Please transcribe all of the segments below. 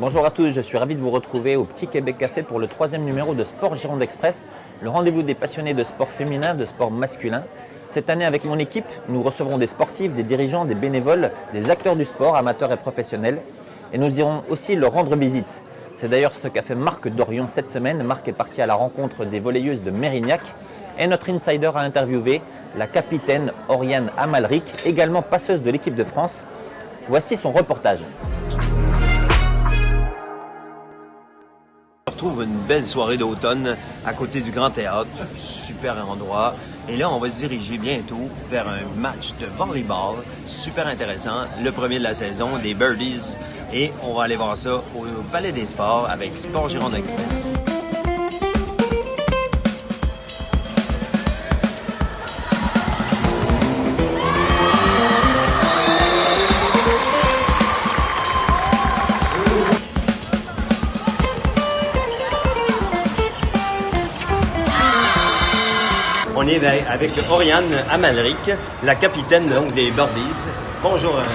Bonjour à tous, je suis ravi de vous retrouver au Petit Québec Café pour le 3e numéro de Sport Gironde Express, le rendez-vous des passionnés de sport féminin, de sport masculin. Cette année, avec mon équipe, nous recevrons des sportifs, des dirigeants, des bénévoles, des acteurs du sport, amateurs et professionnels. Et nous irons aussi leur rendre visite. C'est d'ailleurs ce qu'a fait Marc Dorion cette semaine. Marc est parti à la rencontre des volleyeuses de Mérignac. Et notre insider a interviewé la capitaine Oriane Amalric, également passeuse de l'équipe de France. Voici son reportage. On retrouve une belle soirée d'automne à côté du Grand Théâtre, super endroit. Et là, on va se diriger bientôt vers un match de volleyball super intéressant, le premier de la saison, des Birdies. Et on va aller voir ça au Palais des Sports avec Sport Gironde Express. On est avec Oriane Amalric, la capitaine donc, des Birdies. Bonjour Oriane.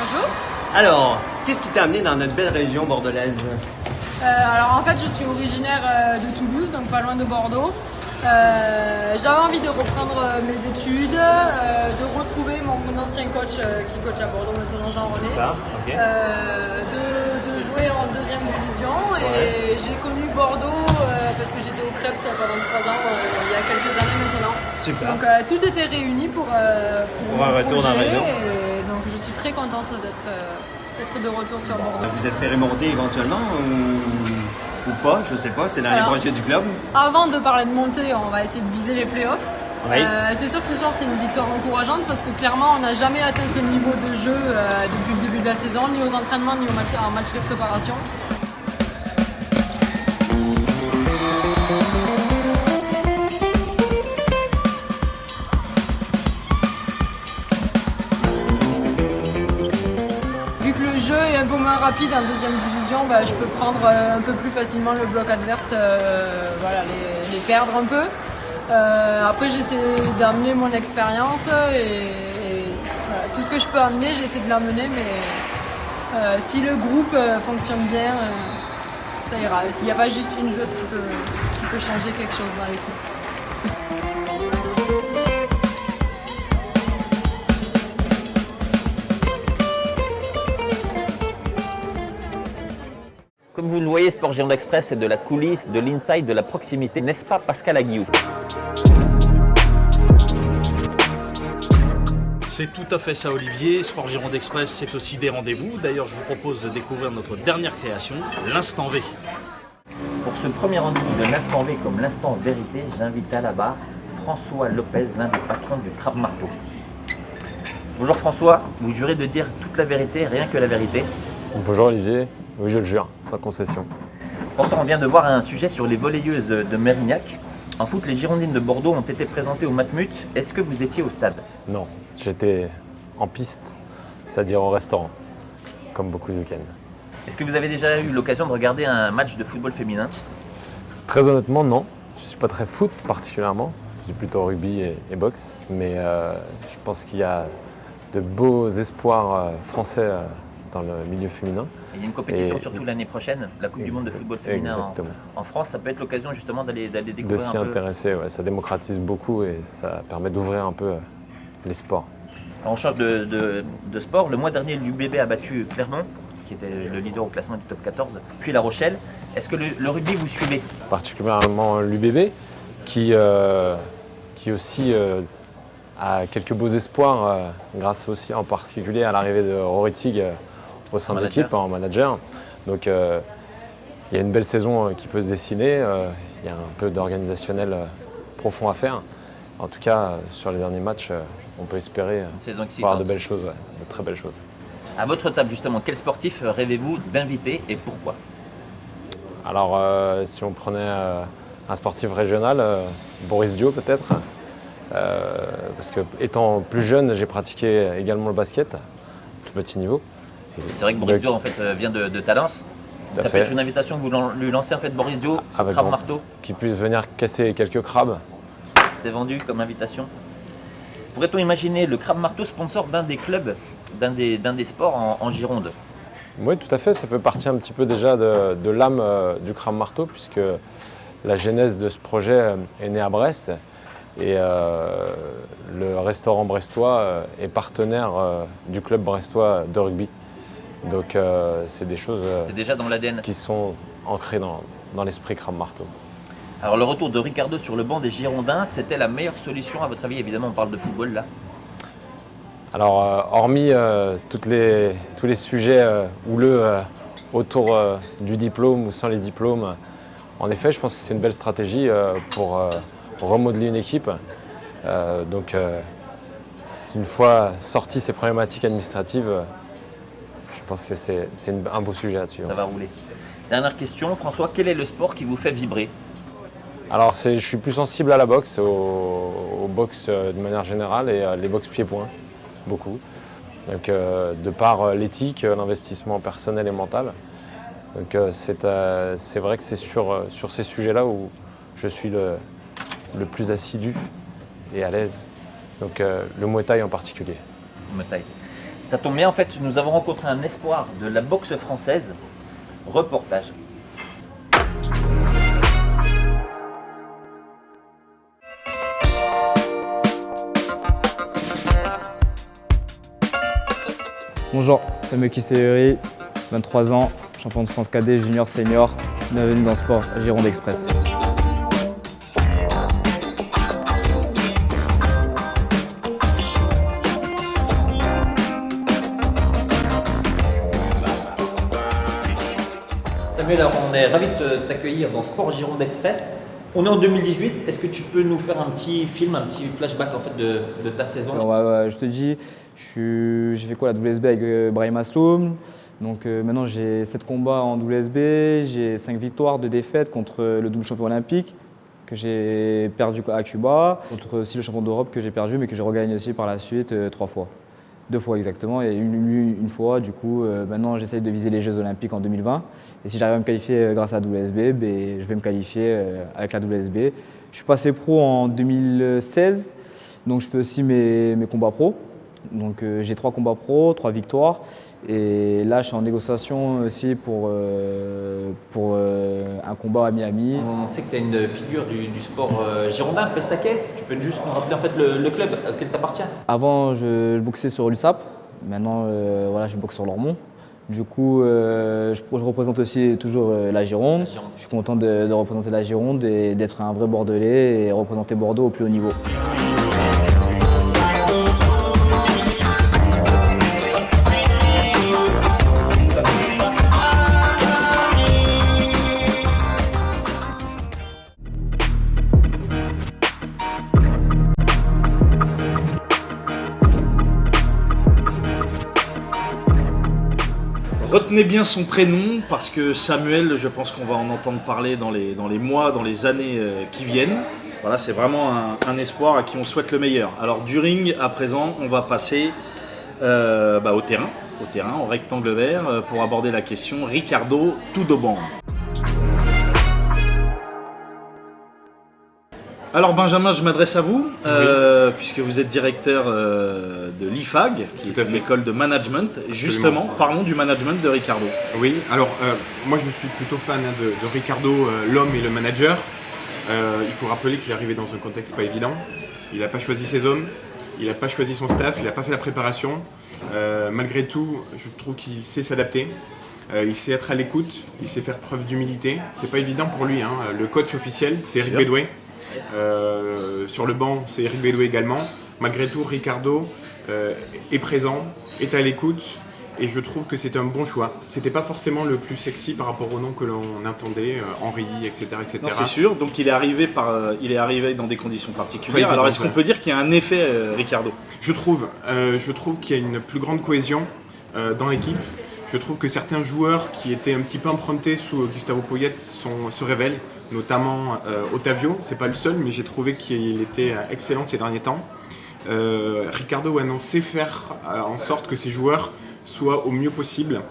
Bonjour. Alors, qu'est-ce qui t'a amené dans notre belle région bordelaise? Alors en fait je suis originaire de Toulouse, donc pas loin de Bordeaux. J'avais envie de reprendre mes études, de retrouver mon ancien coach qui coach à Bordeaux maintenant, Jean-René, de jouer en 2e division. Et j'ai connu Bordeaux parce que j'étais au Krebs pendant 3 ans, il y a quelques années maintenant. Super. Donc tout était réuni pour un retour dans la région. Et donc je suis très contente d'être de retour sur Bordeaux. Vous espérez monter éventuellement ou pas? Je sais pas, c'est dans les projets du club. Avant de parler de montée, on va essayer de viser les playoffs. Oui. C'est sûr que ce soir c'est une victoire encourageante parce que clairement on n'a jamais atteint ce niveau de jeu depuis le début de la saison, ni aux entraînements ni en match de préparation. Vu que le jeu est un peu moins rapide en 2e division, je peux prendre un peu plus facilement le bloc adverse, les perdre un peu. Après j'essaie d'amener mon expérience et voilà, tout ce que je peux amener, j'essaie de l'amener, mais si le groupe fonctionne bien, ça ira. Il n'y a pas juste une joueuse qui peut changer quelque chose dans l'équipe. Comme vous le voyez, Sport Gironde Express, c'est de la coulisse, de l'inside, de la proximité. N'est-ce pas, Pascal Aguillou? C'est tout à fait ça, Olivier. Sport Gironde Express, c'est aussi des rendez-vous. D'ailleurs, je vous propose de découvrir notre dernière création, l'Instant V. Pour ce premier rendez-vous de l'Instant V comme l'Instant Vérité, j'invite à la barre François Lopez, l'un des patrons du Crabe Marteau. Bonjour François, vous jurez de dire toute la vérité, rien que la vérité? Bonjour Olivier, oui je le jure, sans concession. François, on vient de voir un sujet sur les volleyeuses de Mérignac. En foot, les Girondines de Bordeaux ont été présentées au Matmut. Est-ce que vous étiez au stade? Non, j'étais en piste, c'est-à-dire au restaurant, comme beaucoup de week-ends. Est-ce que vous avez déjà eu l'occasion de regarder un match de football féminin? Très honnêtement, non. Je ne suis pas très foot particulièrement, je suis plutôt rugby et boxe, mais je pense qu'il y a de beaux espoirs français dans le milieu féminin. Il y a une compétition surtout l'année prochaine, la Coupe du Monde de football féminin en France. Ça peut être l'occasion justement d'aller découvrir de s'y intéresser, ouais, ça démocratise beaucoup et ça permet d'ouvrir un peu les sports. Alors on change de sport. Le mois dernier, l'UBB a battu Clermont, qui était le leader au classement du top 14, puis La Rochelle. Est-ce que le rugby vous suivez? Particulièrement l'UBB, qui aussi a quelques beaux espoirs, grâce aussi en particulier à l'arrivée de Rory Tig au sein de l'équipe en manager. Donc il y a une belle saison qui peut se dessiner, il y a un peu d'organisationnel profond à faire. En tout cas, sur les derniers matchs, on peut espérer voir de belles choses, de très belles choses. À votre table justement, quel sportif rêvez-vous d'inviter et pourquoi? Alors si on prenait un sportif régional, Boris Dio peut-être, parce que étant plus jeune, j'ai pratiqué également le basket, tout petit niveau. C'est vrai que Boris Dio en fait vient de Talence. Ça peut être une invitation que vous lui lancez en fait, Boris Dio, Crabe Marteau. Qui puisse venir casser quelques crabes. C'est vendu comme invitation. Pourrait-on imaginer le Crabe Marteau sponsor d'un des clubs, d'un des sports en Gironde? Oui, tout à fait. Ça fait partie un petit peu déjà de l'âme du Kram Marteau, puisque la genèse de ce projet est née à Brest. Et le restaurant brestois est partenaire du club brestois de rugby. Donc c'est des choses C'est déjà dans l'ADN. qui sont ancrées dans l'esprit Kram Marteau. Alors le retour de Ricardo sur le banc des Girondins, c'était la meilleure solution à votre avis? Évidemment, on parle de football là. Alors hormis tous les sujets houleux autour du diplôme ou sans les diplômes, en effet je pense que c'est une belle stratégie pour remodeler une équipe. Donc une fois sorties ces problématiques administratives, je pense que c'est un beau sujet là-dessus. Ça va rouler. Dernière question, François, quel est le sport qui vous fait vibrer? Alors je suis plus sensible à la boxe, aux box de manière générale et les box pieds-points, beaucoup. Donc de par l'éthique, l'investissement personnel et mental. Donc c'est vrai que c'est sur ces sujets-là où je suis le plus assidu et à l'aise. Donc le Muay Thai en particulier. Muay Thai. Ça tombe bien, en fait, nous avons rencontré un espoir de la boxe française. Reportage. Bonjour, Samuel Kistéry, 23 ans, champion de France cadet, junior, senior. Bienvenue dans le sport Gironde Express. Samuel, alors on est ravis de t'accueillir dans Sport Gironde Express. On est en 2018, est-ce que tu peux nous faire un petit film, un petit flashback en fait de ta saison? Alors, je te dis, j'ai fait quoi la WSB avec Brahim Asloum. Donc maintenant j'ai 7 combats en WSB, j'ai 5 victoires, 2 défaites contre le double champion olympique que j'ai perdu à Cuba, contre aussi le champion d'Europe que j'ai perdu mais que j'ai regagné aussi par la suite 3 fois. 2 fois exactement et une fois. Du coup, maintenant j'essaye de viser les Jeux Olympiques en 2020. Et si j'arrive à me qualifier grâce à la WSB, je vais me qualifier avec la WSB. Je suis passé pro en 2016, donc je fais aussi mes combats pro. Donc j'ai 3 combats pro, 3 victoires. Et là, je suis en négociation aussi pour un combat à Miami. On sait que tu es une figure du sport girondin, Pessaquet. Tu peux juste nous rappeler en fait le club auquel tu appartiens? Avant, je boxais sur l'USAP. Maintenant, voilà, je boxe sur Lormont. Du coup, je représente aussi toujours la Gironde. Je suis content de représenter la Gironde et d'être un vrai Bordelais et représenter Bordeaux au plus haut niveau. Retenez bien son prénom parce que Samuel, je pense qu'on va en entendre parler dans les mois, dans les années qui viennent. Voilà, c'est vraiment un espoir à qui on souhaite le meilleur. Alors du ring, à présent, on va passer au terrain, au rectangle vert, pour aborder la question Ricardo Tudoban. Alors Benjamin, je m'adresse à vous, puisque vous êtes directeur de l'IFAG, qui est l'école de management. Absolument. Justement, parlons du management de Ricardo. Oui, alors moi je suis plutôt fan de Ricardo, l'homme et le manager. Il faut rappeler qu'il est arrivé dans un contexte pas évident. Il n'a pas choisi ses hommes, il n'a pas choisi son staff, il n'a pas fait la préparation. Malgré tout, je trouve qu'il sait s'adapter. Il sait être à l'écoute, il sait faire preuve d'humilité. C'est pas évident pour lui, hein. Le coach officiel, c'est Eric Bédoué. Sur le banc, c'est Eric Bédoué également. Malgré tout, Ricardo est présent, est à l'écoute et je trouve que c'est un bon choix. C'était pas forcément le plus sexy par rapport au nom que l'on entendait, Henry, etc. etc. Non, c'est sûr, donc il est arrivé dans des conditions particulières. Alors est-ce qu'on peut dire qu'il y a un effet Ricardo? Je trouve qu'il y a une plus grande cohésion dans l'équipe. Je trouve que certains joueurs qui étaient un petit peu empruntés sous Gustavo Poyet se révèlent, notamment Otavio, c'est pas le seul, mais j'ai trouvé qu'il était excellent ces derniers temps. Ricardo sait faire en sorte que ses joueurs soient au mieux possible.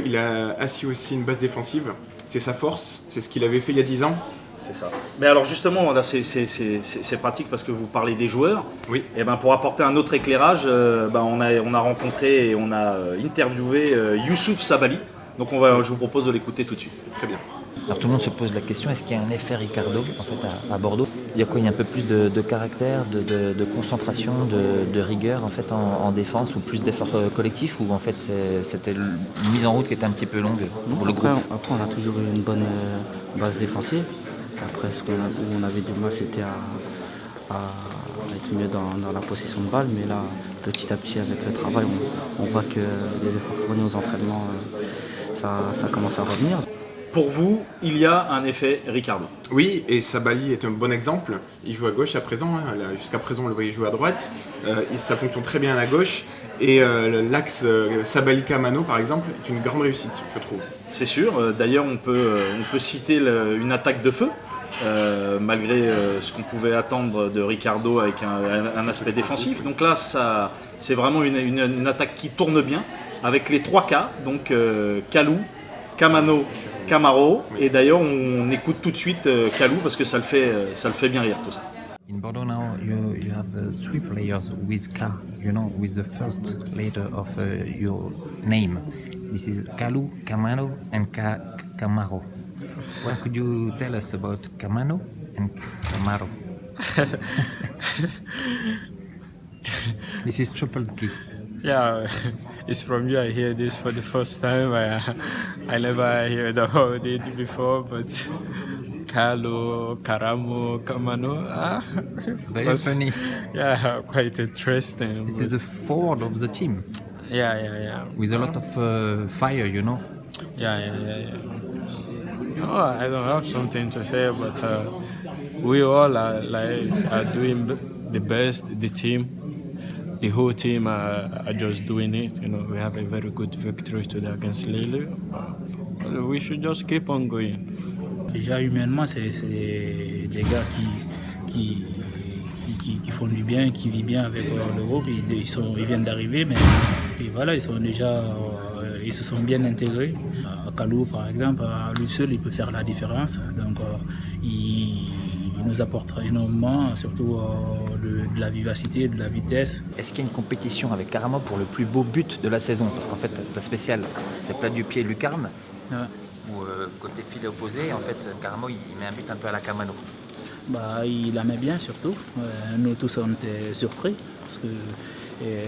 Il a assis aussi une base défensive, c'est sa force, c'est ce qu'il avait fait il y a 10 ans. C'est ça. Mais alors justement, là, c'est pratique parce que vous parlez des joueurs. Oui. Et pour apporter un autre éclairage, on a rencontré et on a interviewé Youssouf Sabali, Donc je vous propose de l'écouter tout de suite. Très bien. Alors tout le monde se pose la question, est-ce qu'il y a un effet Ricardo en fait, à Bordeaux? Il y a quoi? Il y a un peu plus de caractère, de concentration, de rigueur en fait en défense, ou plus d'efforts collectifs, ou en fait c'était une mise en route qui était un petit peu longue pour le groupe? Après, on a toujours eu une bonne base défensive. Après, où on avait du mal, c'était à être mieux dans la possession de balle. Mais là, petit à petit, avec le travail, on voit que les efforts fournis aux entraînements, ça commence à revenir. Pour vous, il y a un effet Ricardo. Oui, et Sabali est un bon exemple. Il joue à gauche à présent. Jusqu'à présent, on le voyait jouer à droite. Ça fonctionne très bien à gauche. Et l'axe Sabali-Kamano, par exemple, est une grande réussite, je trouve. C'est sûr. D'ailleurs, on peut citer une attaque de feu, malgré ce qu'on pouvait attendre de Ricardo avec un aspect défensif. Donc là, c'est vraiment une attaque qui tourne bien, avec les 3 K, donc Kalou, Kamano, Camaro, et d'ailleurs on écoute tout de suite Kalou parce que ça le fait bien rire tout ça. In Bordeaux now, you have 3 players with K, with the first letter of your name. This is Kalou, Kamano, and Camaro. What could you tell us about Kamano and Camaro? This is triple K. Yeah, it's from you. I hear this for the first time. I never heard about it before, but Carlo, Caramo, Camano. Very funny. Yeah, quite interesting. This is the forward of the team. Yeah. With a lot of fire, Yeah. No, I don't have something to say, but we all are doing the best. The team. The whole team are just doing it. We have a very good victory today against Lille. We should just keep on going. Déjà humainement, c'est des gars qui font du bien, qui vivent bien avec le groupe. Ils viennent d'arriver, mais voilà, ils se sont bien intégrés. Kalou, par exemple, à lui seul, il peut faire la différence. Donc, il nous apporte énormément, surtout de la vivacité, de la vitesse. Est-ce qu'il y a une compétition avec Caramo pour le plus beau but de la saison? Parce qu'en fait, ta spéciale, c'est plat du pied lucarne, ou côté filet opposé. En fait, Caramo, il met un but un peu à la Camano. Il la met bien, surtout. Nous tous, on était surpris, parce que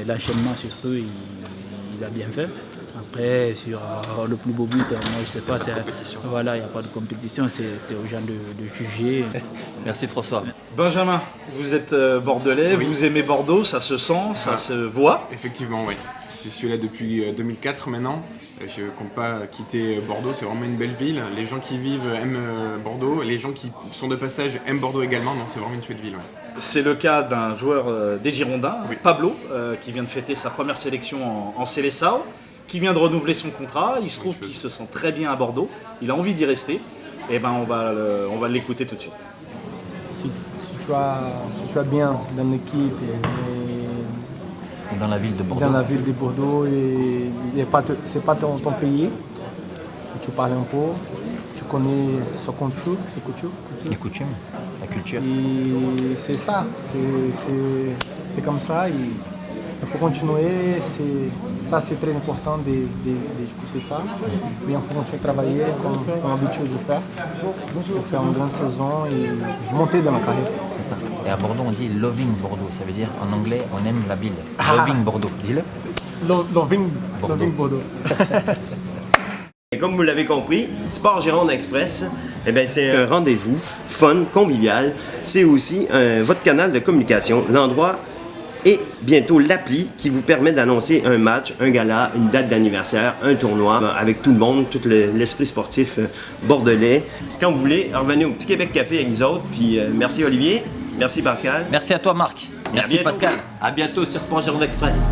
l'enchaînement, surtout, il a bien fait. Après, sur le plus beau but, moi je sais pas, voilà, il n'y a pas de compétition, c'est aux gens de juger. Merci François. Benjamin, vous êtes bordelais, oui. Vous aimez Bordeaux, ça se sent, ça se voit? Effectivement, oui. Je suis là depuis 2004 maintenant. Je ne compte pas quitter Bordeaux, c'est vraiment une belle ville. Les gens qui vivent aiment Bordeaux, les gens qui sont de passage aiment Bordeaux également, donc c'est vraiment une chouette ville. Ouais. C'est le cas d'un joueur des Girondins, oui. Pablo, qui vient de fêter sa première sélection en Seleção, qui vient de renouveler son contrat. Il se trouve qu'il se sent très bien à Bordeaux, il a envie d'y rester. Et on va l'écouter tout de suite. Si tu vas bien dans l'équipe dans la ville de Bordeaux. Dans la ville de Bordeaux, et c'est pas ton pays, et tu parles un peu, tu connais sa culture, les coutumes, la culture. Et c'est ça, c'est comme ça. Il faut continuer, c'est très important d'écouter ça. Mais il faut continuer à travailler comme habitude de faire, pour faire une grande saison et monter dans la carrière. C'est ça. Et à Bordeaux, on dit loving Bordeaux. Ça veut dire en anglais, on aime la ville. Loving Bordeaux, dis-le. Loving Bordeaux. Et comme vous l'avez compris, Sport Gironde Express, c'est un rendez-vous fun, convivial. C'est aussi votre canal de communication, l'endroit et bientôt l'appli qui vous permet d'annoncer un match, un gala, une date d'anniversaire, un tournoi avec tout le monde, tout l'esprit sportif bordelais. Quand vous voulez, revenez au Petit Québec Café avec nous autres. Puis merci Olivier, merci Pascal. Merci à toi Marc. Merci Pascal. À bientôt sur Sport Gironde Express.